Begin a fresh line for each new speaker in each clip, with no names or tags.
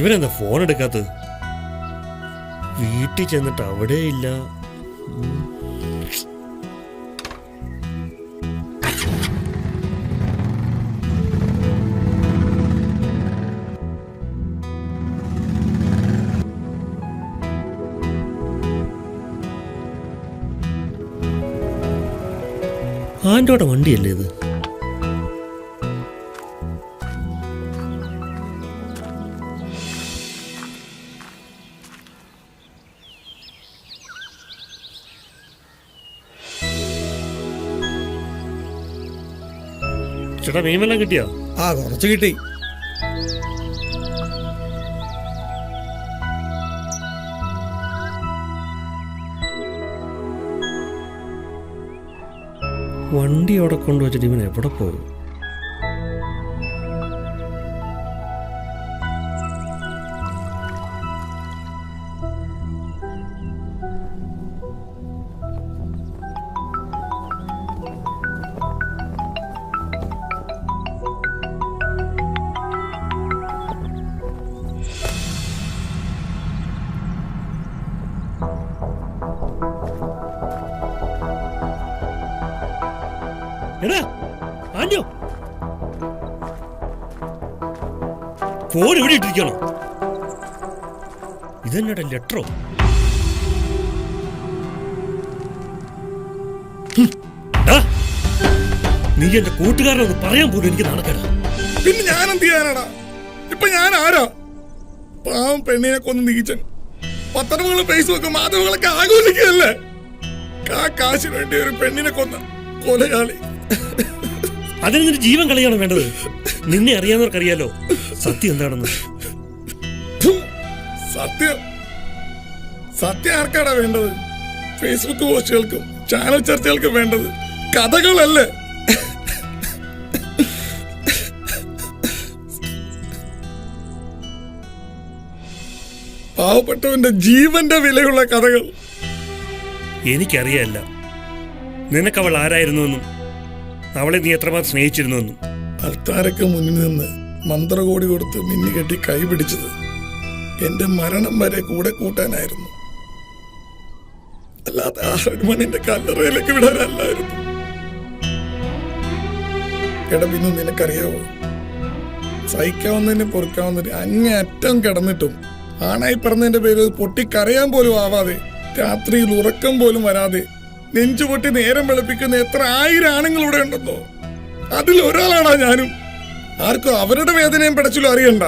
ഇവനെന്താ ഫോൺ എടുക്കാത്തത്? വീട്ടിൽ ചെന്നിട്ട് അവിടെ ഇല്ല. ആൻ്റോടെ വണ്ടിയല്ലേ ഇത്? ചേട്ടാ മീമെല്ലാം കിട്ടിയോ?
കുറച്ച് കിട്ടി.
വണ്ടി അവിടെ കൊണ്ടുവച്ചിട്ട് ഇവൻ എവിടെ പോകും? എടാ ആഞ്ഞോ, ഫോൺ ഇവിടെ ഇട്ടിരിക്കണോ? ഇതെന്നടാ ലെറ്ററോ? നീ എന്റെ കൂട്ടുകാരനൊന്ന് പറയാൻ പോലും എനിക്ക് നാണക്കേടാ.
പിന്നെ ഞാൻ എന്ത് ചെയ്യാനാടാ? ഇപ്പൊ ഞാൻ ആരാ? പാവം പെണ്ണിനെ കൊന്ന് നീച്ചൻ പത്രങ്ങളും ഫേസ്ബുക്കും മാധ്യമങ്ങളൊക്കെ ആഘോഷിക്കുകയല്ലേ? കാശിന് വേണ്ടി ഒരു പെണ്ണിനെ കൊന്ന കൊലയാളി.
അതിന് നിന്റെ ജീവൻ കളയാണ് വേണ്ടത്. നിന്നെ അറിയാവുന്നവർക്കറിയാലോ സത്യം എന്താണെന്ന്.
സത്യം സത്യം ആർക്കാടാ വേണ്ടത്? ഫേസ്ബുക്ക് പോസ്റ്റുകൾക്കും ചാനൽ ചർച്ചകൾക്കും വേണ്ടത് കഥകളല്ലേ? പാവപ്പെട്ടവന്റെ ജീവന്റെ വിലയുള്ള കഥകൾ.
എനിക്കറിയാല്ല നിനക്കവൾ ആരായിരുന്നുവെന്നും അവളെ നീ എത്രമാത്രം സ്നേഹിച്ചിരുന്നുവെന്നും.
അൾത്താരക്ക് മുന്നിൽ നിന്ന് മന്ത്രകോടി കൊടുത്ത് മിന്നി കെട്ടി കൈ പിടിച്ചത് എന്റെ മരണം വരെ കൂടെ കൂട്ടാനായിരുന്നു, അല്ലാതെ ആ ഹനുമാനിന്റെ കല്ലറയിലേക്ക് വിടാനല്ലായിരുന്നു. പിന്നെ നിനക്കറിയാവോ, സഹിക്കാവുന്നതിന് പൊറുക്കാവുന്നതിന് അങ്ങേയറ്റം കിടന്നിട്ടും ആണായി പറഞ്ഞതിന്റെ പേര് പൊട്ടിക്കരയാൻ പോലും ആവാതെ, രാത്രിയിൽ ഉറക്കം പോലും വരാതെ നെഞ്ചുപൊട്ടി നേരം വെളുപ്പിക്കുന്ന എത്ര ആയിരം ആണുങ്ങൾ ഇവിടെ ഉണ്ടെന്നോ? അതിൽ ഒരാളാണാ ഞാനും. ആർക്കും അവരുടെ വേദനയും പിടച്ചിലും അറിയണ്ട.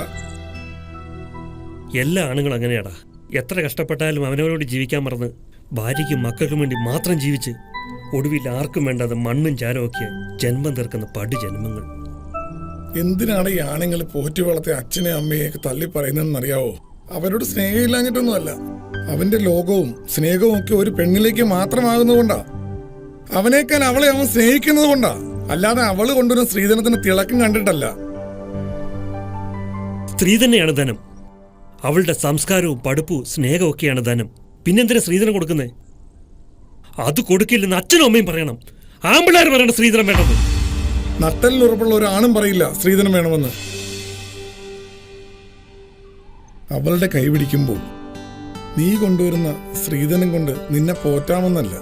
എല്ലാ ആണുങ്ങളും അങ്ങനെയാടാ. എത്ര കഷ്ടപ്പെട്ടാലും അവനവരോട് ജീവിക്കാൻ മറന്ന് ഭാര്യയ്ക്കും മക്കൾക്കും വേണ്ടി മാത്രം ജീവിച്ച് ഒടുവിൽ ആർക്കും വേണ്ടാതെ മണ്ണും ചാരമൊക്കെ ജന്മം തീർക്കുന്ന പടുജന്മങ്ങൾ.
എന്തിനാണ് ഈ ആണുങ്ങൾ പോറ്റി വളർത്തിയ അച്ഛനെ അമ്മയെയൊക്കെ തള്ളി പറയുന്നതെന്നറിയാവോ? അവരോട് സ്നേഹമില്ലാഞ്ഞിട്ടൊന്നുമല്ല. അവന്റെ ലോകവും സ്നേഹവും ഒക്കെ ഒരു പെണ്ണിലേക്ക് മാത്രമാകുന്നതുകൊണ്ടാ. അവനേക്കാൾ അവളെ അവൻ സ്നേഹിക്കുന്നത് കൊണ്ടാ, അല്ലാതെ അവള് കൊണ്ടുവരുന്ന സ്ത്രീധനത്തിന് തിളക്കം കണ്ടിട്ടല്ല.
സ്ത്രീ തന്നെയാണ് ധനം. അവളുടെ സംസ്കാരവും പഠിപ്പും സ്നേഹവും ഒക്കെയാണ് ധനം. പിന്നെന്തിനാ സ്ത്രീധനം കൊടുക്കുന്നേ? അത് കൊടുക്കില്ലെന്ന് അച്ഛനും അമ്മയും പറയണം. ആമ്പിള്ളേർ പറയണം സ്ത്രീധനം വേണമെന്ന്.
നട്ടലിന് ഉറപ്പുള്ള ഒരു ആണും പറയില്ല സ്ത്രീധനം വേണമെന്ന്. അവളുടെ കൈ പിടിക്കുമ്പോൾ നീ കൊണ്ടുവരുന്ന സ്ത്രീധനം കൊണ്ട് നിന്നെ പോറ്റാമെന്നല്ല,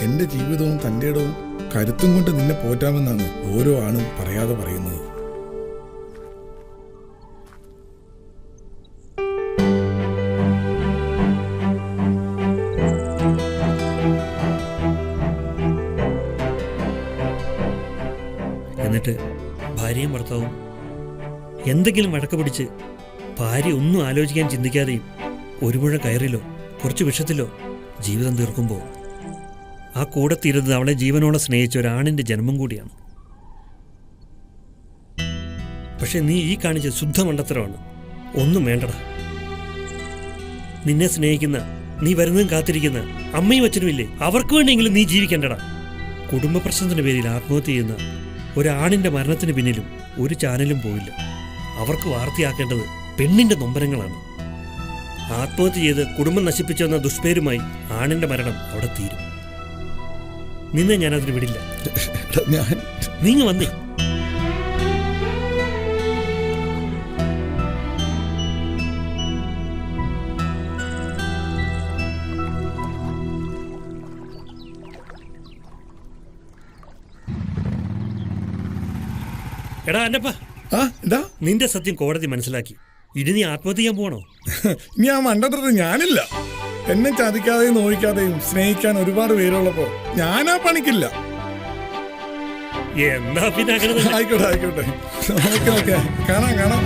എന്റെ ജീവിതവും തൻ്റെ ഇടവും കരുത്തും കൊണ്ട് നിന്നെ പോറ്റാമെന്നാണ് ഓരോ ആണും പറയാതെ പറയുന്നത്.
എന്നിട്ട് ഭാര്യയും ഭർത്താവും എന്തെങ്കിലും വഴക്ക് പിടിച്ച് ഭാര്യ ഒന്നും ആലോചിക്കാൻ ചിന്തിക്കാതെയും ഒരു മുഴ കയറിലോ കുറച്ച് വിഷത്തിലോ ജീവിതം തീർക്കുമ്പോൾ ആ കൂടെ തീരുന്നത് അവളെ ജീവനോടെ സ്നേഹിച്ച ഒരാണിൻ്റെ ജന്മം കൂടിയാണ്. പക്ഷെ നീ ഈ കാണിച്ച ശുദ്ധ മണ്ടത്തരമാണ്. ഒന്നും വേണ്ടടാ. നിന്നെ സ്നേഹിക്കുന്ന, നീ വരുന്നതും കാത്തിരിക്കുന്ന അമ്മയും അച്ഛനുമില്ലേ, അവർക്ക് വേണ്ടിയെങ്കിലും നീ ജീവിക്കണ്ടടാ. കുടുംബ പ്രശ്നത്തിൻ്റെ പേരിൽ ആത്മഹത്യ ചെയ്യുന്ന ഒരാണിൻ്റെ മരണത്തിന് പിന്നിലും ഒരു ചാനലും പോയില്ല. അവർക്ക് വാർത്തയാക്കേണ്ടത് പെണ്ണിൻ്റെ നൊമ്പരങ്ങളാണ്. ആത്മഹത്യ ചെയ്ത് കുടുംബം നശിപ്പിച്ചെന്ന ദുഷ്പേരുമായി ആണിൻ്റെ മരണം അവിടെ തീരും. നിന്നെ ഞാനതിന് വിടില്ല. നീങ്ങ് വന്നേ. എടാ അന്നപ്പ,
ആ എന്താ
നിന്റെ സത്യം കോടതി മനസ്സിലാക്കി. ഇനി നീ ആത്മഹത്യ ചെയ്യാൻ പോണോ?
ഇനി ആ മണ്ടത്തരത്ത് ഞാനില്ല. എന്നെ ചതിക്കാതെയും നോവിക്കാതെയും സ്നേഹിക്കാൻ ഒരുപാട് പേരുള്ളപ്പോ ഞാനാ പണിക്കില്ല.
എന്നാ പിന്നെ അങ്ങനെ തന്നെ.
ആയിക്കോട്ടെ ആയിക്കോട്ടെ. ഓക്കെ ഓക്കെ, കാണാം കാണാം.